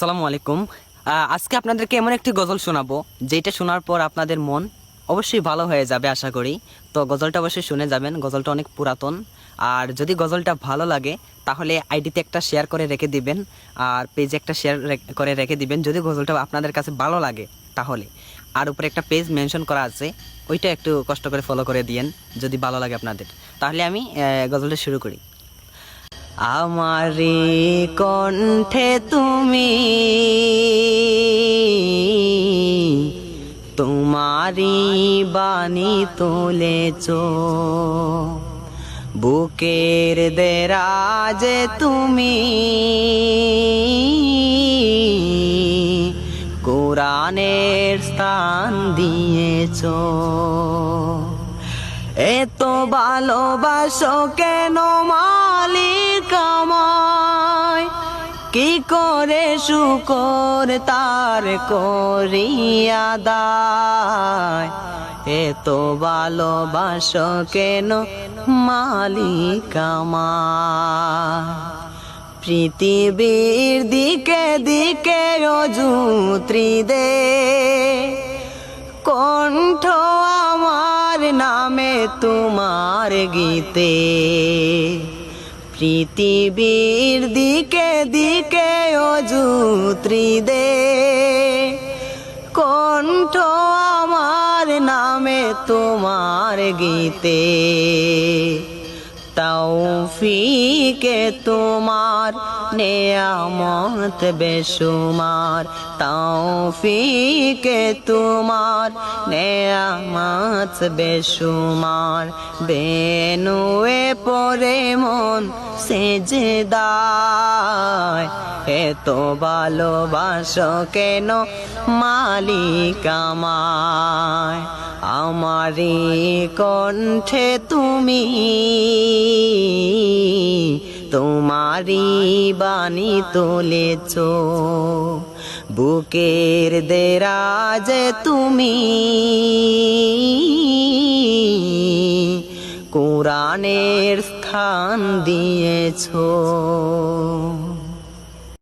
আসসালামু আলাইকুম। আজকে আপনাদেরকে এমন একটি গজল শোনাবো যেটা শোনার পর আপনাদের মন অবশ্যই ভালো হয়ে যাবে আশা করি। তো গজলটা অবশ্যই শুনে যাবেন। গজলটা অনেক পুরাতন। আর যদি গজলটা ভালো লাগে তাহলে আইডিতে একটা শেয়ার করে রেখে দিবেন, আর পেজে একটা শেয়ার করে রেখে দিবেন যদি গজলটা আপনাদের কাছে ভালো লাগে তাহলে। আর উপরে একটা পেজ মেনশন করা আছে, ওইটা একটু কষ্ট করে ফলো করে দিয়েন যদি ভালো লাগে আপনাদের। তাহলে আমি গজলটা শুরু করি। আমারি কণ্ঠে তুমি তোমারি বাণী তুলেছ, বুকের দেরাজে তুমি কোরআনের স্থান দিয়েছ। এত ভালোবাসো কেন মালিক আমায়, কি করে শুকর তার করিয়া দায়। এত ভালোবাসো কেন মালিক আমায়, পৃথিবীর দিকে দিকে অযুত্রী দে কণ্ঠ আমার নামে তোমার গীতে। পৃথিবীর দিকে দিকে অযুত্রী দে কণ্ঠ আমার নামে তোমার গীতে। তৌফিকে তোমার নেয়ামত বেশুমার, তৌফিকে তোমার নেয়ামত বেশুমার। বেনুয়ে পরে মন সেজদায়, এত ভালোবাসো কেন মালিক আমায়। আমারি কণ্ঠে তুমি তোমারি বাণী তুলেছ, বুকের দেরাজে তুমি কোরআনের স্থান দিয়েছ।